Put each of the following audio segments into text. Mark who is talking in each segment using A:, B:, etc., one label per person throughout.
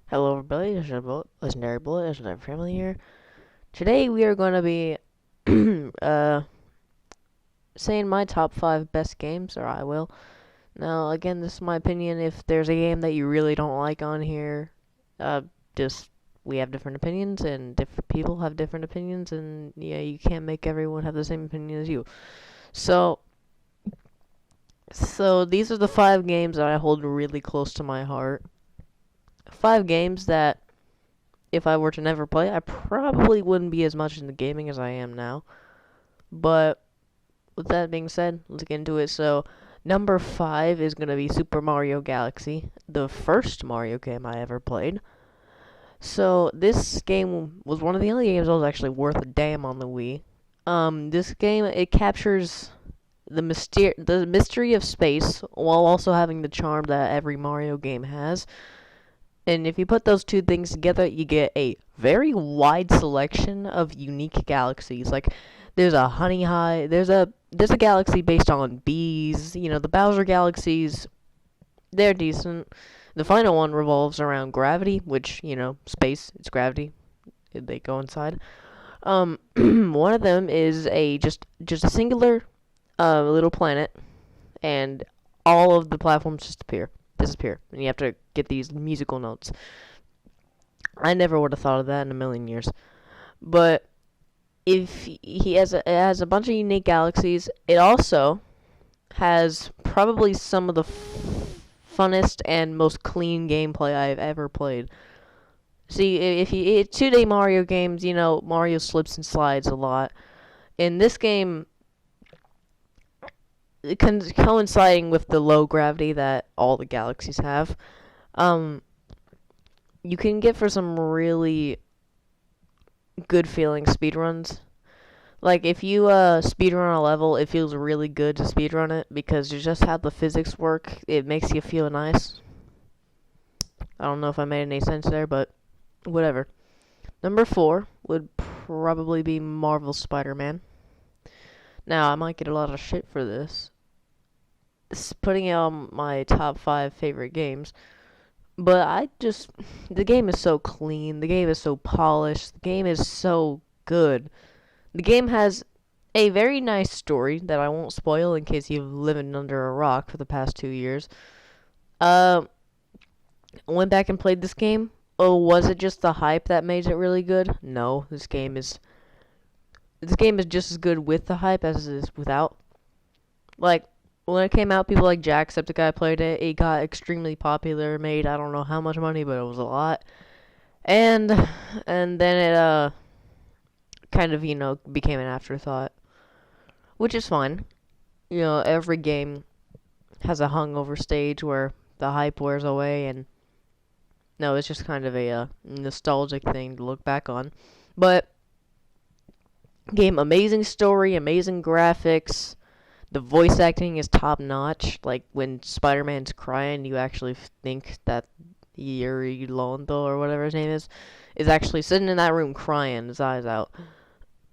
A: Hello everybody, this is Legendary Bullet, Legendary Family here. Today we are going to be saying my top 5 best games, or I will. Now, again, this is my opinion. If there's a game that you really don't like on here, uh, just, we have different opinions, and different people have different opinions, and yeah, you can't make everyone have the same opinion as you. So, so these are the 5 games that I hold really close to my heart. 5 games that if I were to never play, I probably wouldn't be as much into gaming as I am now. But with that being said, let's get into it. So, number 5 is going to be Super Mario Galaxy, the first Mario game I ever played. So, this game was one of the only games that was actually worth a damn on the Wii. This game, it captures the mystery of space while also having the charm that every Mario game has. And if you put those two things together, you get a very wide selection of unique galaxies. Like, there's a honey hive, there's a galaxy based on bees. You know, the Bowser galaxies, they're decent. The final one revolves around gravity, which, you know, space, it's gravity. They go inside. One of them is just a singular little planet, and all of the platforms disappear, and you have to get these musical notes. I never would have thought of that in a million years. But if he has it has a bunch of unique galaxies, it also has probably some of the funnest and most clean gameplay I've ever played. See, if you 2D Mario games, you know, Mario slips and slides a lot. In this game, coinciding with the low gravity that all the galaxies have, you can get for some really good feeling speedruns. Like, if you speedrun a level, it feels really good to speedrun it because just how the physics work, it makes you feel nice. I don't know if I made any sense there, but whatever. Number 4 would probably be Marvel Spider-Man. Now, I might get a lot of shit for this. Putting it on my top 5 favorite games. But the game is so clean, the game is so polished, the game is so good. The game has a very nice story that I won't spoil in case you've lived under a rock for the past 2 years. I went back and played this game. Oh, was it just the hype that made it really good? No, this game is just as good with the hype as it is without. Like, when it came out, people like Jacksepticeye played it. It got extremely popular, made I don't know how much money, but it was a lot. And then it kind of, you know, became an afterthought, which is fine. You know, every game has a hungover stage where the hype wears away, and no, it's just kind of a nostalgic thing to look back on. But game, amazing story, amazing graphics. The voice acting is top notch. Like, when Spider-Man's crying, you actually think that Yuri Londo, or whatever his name is actually sitting in that room crying his eyes out.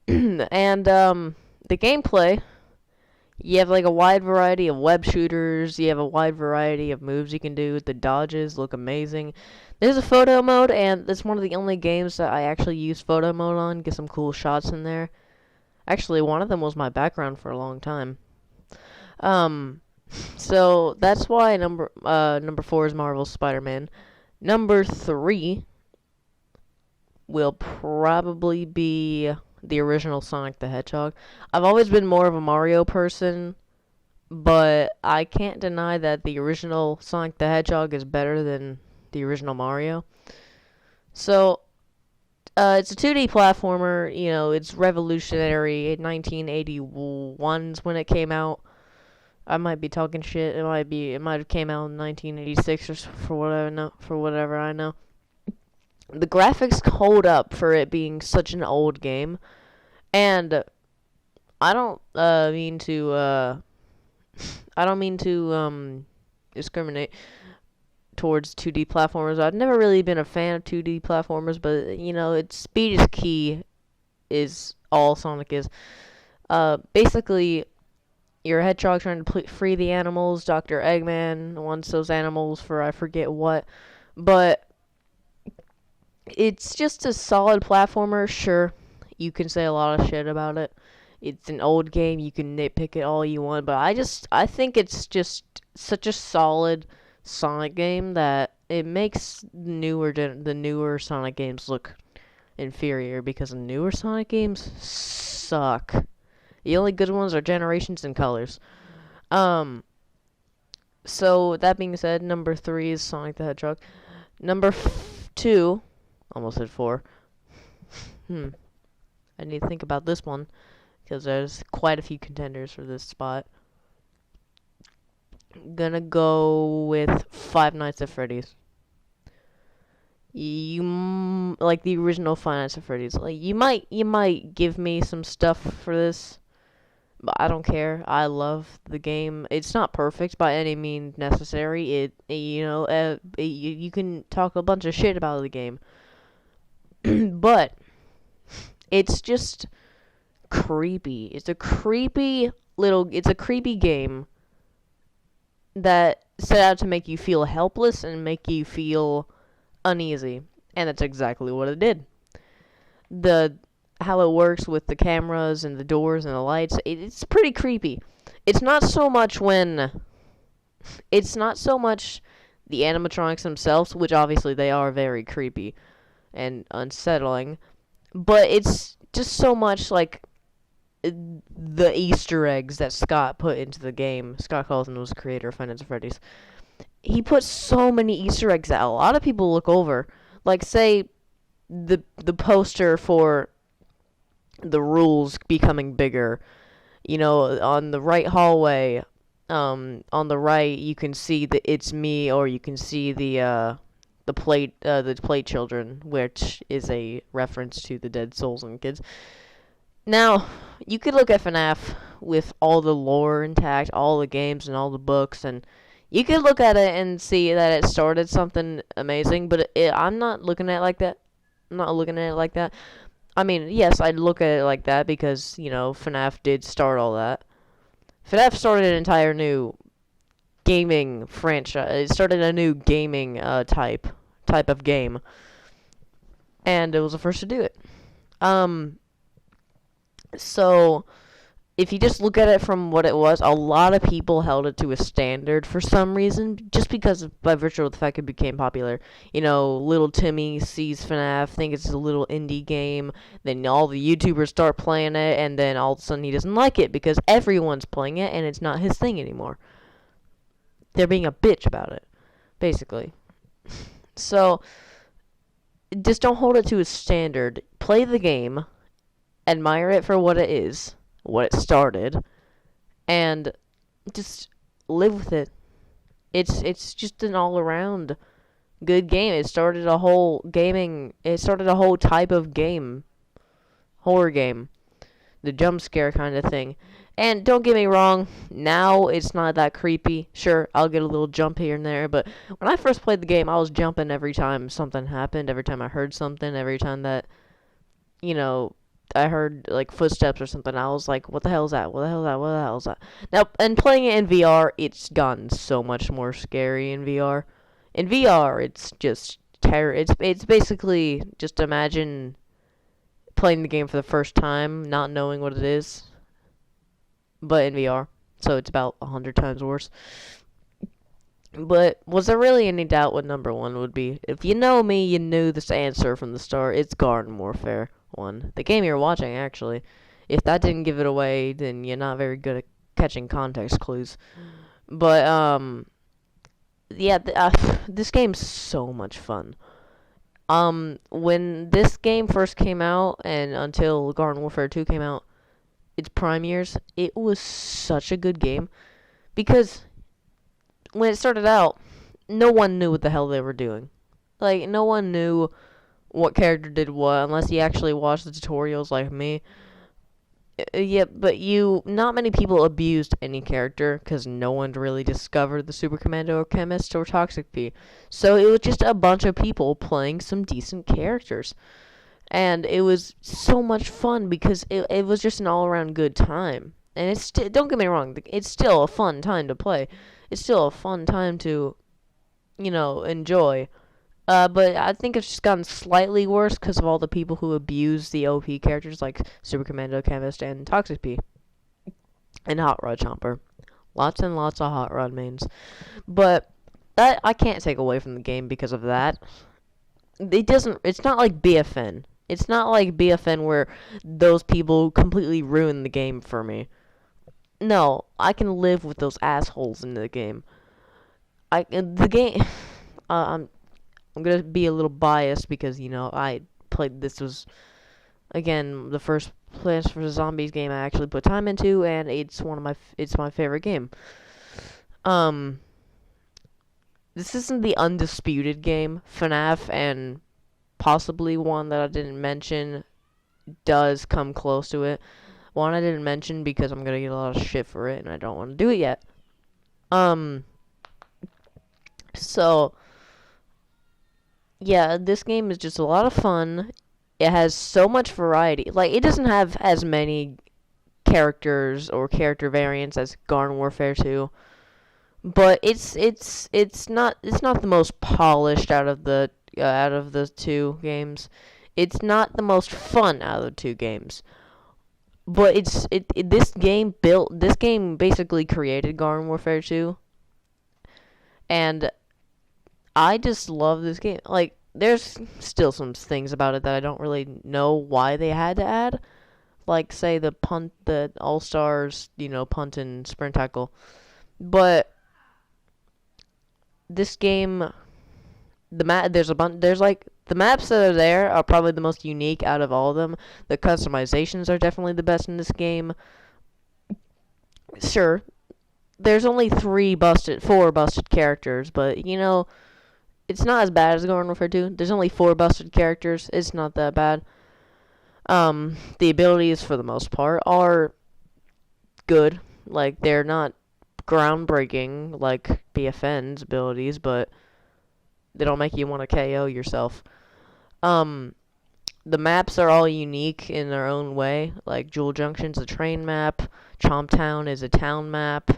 A: And the gameplay, you have like a wide variety of web shooters. You have a wide variety of moves you can do. The dodges look amazing. There's a photo mode, and it's one of the only games that I actually use photo mode on. Get some cool shots in there. Actually, one of them was my background for a long time. So that's why number 4 is Marvel's Spider-Man. Number 3 will probably be the original Sonic the Hedgehog. I've always been more of a Mario person, but I can't deny that the original Sonic the Hedgehog is better than the original Mario. So, it's a 2D platformer. You know, it's revolutionary. 1981's when it came out. I might be talking shit. It might have came out in 1986 or for whatever I know. The graphics hold up for it being such an old game, and I don't mean to discriminate towards 2D platformers. I've never really been a fan of 2D platformers, but you know, it's speed is key is all Sonic is. Basically, you're a hedgehog trying to free the animals. Dr. Eggman wants those animals for I forget what. But It's just a solid platformer. Sure, you can say a lot of shit about it. It's an old game. You can nitpick it all you want, but I think it's just such a solid Sonic game that it makes the newer Sonic games look inferior because the newer Sonic games suck. The only good ones are Generations and Colors. Um, so that being said, number 3 is Sonic the Hedgehog. Number 2, almost said 4. I need to think about this one because there's quite a few contenders for this spot. Gonna go with Five Nights at Freddy's. You like the original Five Nights at Freddy's. Like you might give me some stuff for this, but I don't care. I love the game. It's not perfect by any means necessary. You can talk a bunch of shit about the game, but it's just creepy. It's a creepy game that set out to make you feel helpless and make you feel uneasy, and that's exactly what it did. How it works with the cameras and the doors and the lights, it's pretty creepy. It's not so much the animatronics themselves, which obviously they are very creepy and unsettling, but it's just so much like the Easter eggs that Scott put into the game. Scott Cawthon was the creator of Five Nights at Freddy's. He put so many Easter eggs that a lot of people look over. Like, say, the poster for the rules becoming bigger. You know, on the right hallway, on the right, you can see the "It's Me," or you can see the plate children, which is a reference to the Dead Souls and Kids. Now, you could look at FNAF with all the lore intact, all the games and all the books, and you could look at it and see that it started something amazing, but I'm not looking at it like that. I'm not looking at it like that. I mean, yes, I'd look at it like that because, FNAF did start all that. FNAF started an entire new gaming franchise. It started a new gaming type of game, and it was the first to do it. So, if you just look at it from what it was, a lot of people held it to a standard for some reason, just by virtue of the fact it became popular. Little Timmy sees FNAF, thinks it's a little indie game, then all the YouTubers start playing it, and then all of a sudden he doesn't like it because everyone's playing it and it's not his thing anymore. They're being a bitch about it, basically. So, just don't hold it to a standard. Play the game, admire it for what it is, what it started, and just live with it. It's just an all-around good game. It started a whole type of game, horror game, the jump scare kind of thing. And don't get me wrong, now it's not that creepy. Sure, I'll get a little jump here and there, but when I first played the game, I was jumping every time something happened, every time I heard something, every time that, I heard, like, footsteps or something. I was like, what the hell is that? What the hell is that? What the hell is that? Now, and playing it in VR, it's gotten so much more scary in VR. In VR, it's just terror. It's basically just imagine playing the game for the first time, not knowing what it is, but in VR. So it's about 100 times worse. But was there really any doubt what number 1 would be? If you know me, you knew this answer from the start. It's Garden Warfare 1. The game you're watching, actually. If that didn't give it away, then you're not very good at catching context clues. But, this game's so much fun. When this game first came out, and until Garden Warfare 2 came out, its prime years, it was such a good game. Because when it started out, no one knew what the hell they were doing. Like, no one knew what character did what, unless you actually watched the tutorials like me. Yeah, but not many people abused any character, because no one really discovered the Super Commando or Chemist or Toxic P. So it was just a bunch of people playing some decent characters. And it was so much fun, because it was just an all-around good time. And don't get me wrong, it's still a fun time to play. It's still a fun time to, enjoy. But I think it's just gotten slightly worse because of all the people who abuse the OP characters like Super Commando, Canvas, and Toxic P, and Hot Rod Chomper. Lots and lots of Hot Rod mains. But that I can't take away from the game because of that. It's not like BFN. It's not like BFN where those people completely ruin the game for me. No, I can live with those assholes in the game. The game. I'm gonna be a little biased because I played. This was again the first Plants vs Zombies game I actually put time into, and it's my favorite game. This isn't the undisputed game. FNAF and possibly one that I didn't mention does come close to it. One I didn't mention because I'm gonna get a lot of shit for it, and I don't want to do it yet. So yeah, this game is just a lot of fun. It has so much variety. Like, it doesn't have as many characters or character variants as Garden Warfare 2, but it's not the most polished out of the two games. It's not the most fun out of the two games. But this game basically created Garden Warfare 2, and I just love this game. Like, there's still some things about it that I don't really know why they had to add. Like, say, the All-Stars, punt and sprint tackle. But this game, the maps that are there are probably the most unique out of all of them. The customizations are definitely the best in this game. Sure, there's only 4 busted characters, but, it's not as bad as Garden Warfare 2. There's only 4 busted characters. It's not that bad. The abilities, for the most part, are good. Like, they're not groundbreaking like BFN's abilities, but they don't make you want to KO yourself. The maps are all unique in their own way. Like, Jewel Junction's a train map. Chomp Town is a town map.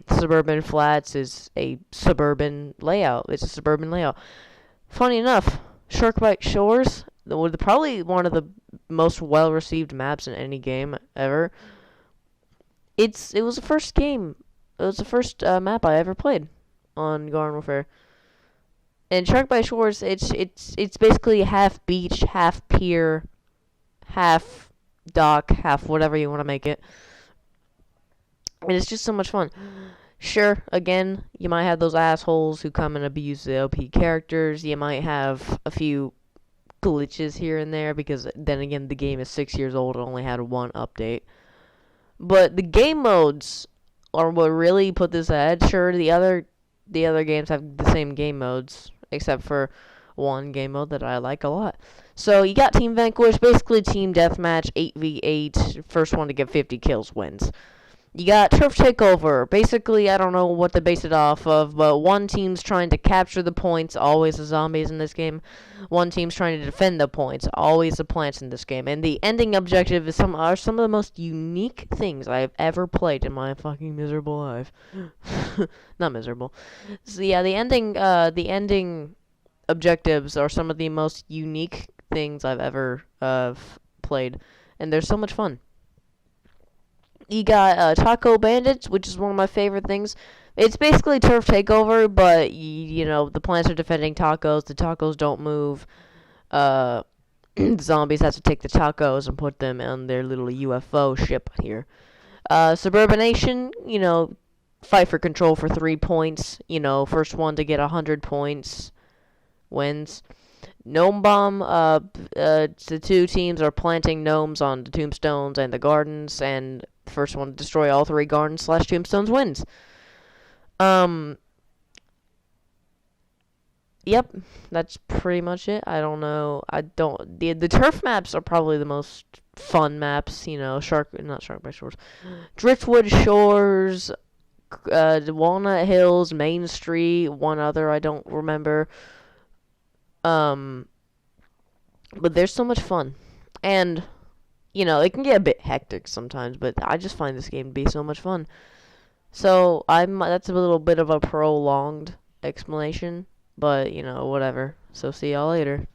A: Suburban Flats is a suburban layout. It's a suburban layout. Funny enough, Sharkbite Shores, probably one of the most well-received maps in any game ever. It was the first game. It was the first map I ever played on Garden Warfare. And Sharkbite Shores, it's basically half beach, half pier, half dock, half whatever you want to make it. And it's just so much fun. Sure, again, you might have those assholes who come and abuse the OP characters. You might have a few glitches here and there because, then again, the game is 6 years old and only had 1 update. But the game modes are what really put this ahead. Sure, the other games have the same game modes, except for one game mode that I like a lot. So you got Team Vanquish, basically team deathmatch, 8v8. First one to get 50 kills wins. You got Turf Takeover. Basically, I don't know what to base it off of, but one team's trying to capture the points, always the zombies in this game. One team's trying to defend the points, always the plants in this game. And the ending objective is some of the most unique things I've ever played in my fucking miserable life. Not miserable. So yeah, the ending objectives are some of the most unique things I've ever played, and they're so much fun. You got Taco Bandits, which is one of my favorite things. It's basically Turf Takeover, but, the plants are defending tacos. The tacos don't move. The zombies have to take the tacos and put them on their little UFO ship here. Suburbanation, fight for control for 3 points. First one to get 100 points wins. Gnome Bomb, the 2 teams are planting gnomes on the tombstones and the gardens, and the first one to destroy all 3 gardens / tombstones wins. Yep, that's pretty much it. I don't know. The turf maps are probably the most fun maps, not Sharkbite Shores. Driftwood Shores, Walnut Hills, Main Street, one other I don't remember. But there's so much fun. And, it can get a bit hectic sometimes, but I just find this game to be so much fun. So, that's a little bit of a prolonged explanation But, whatever. So see y'all later.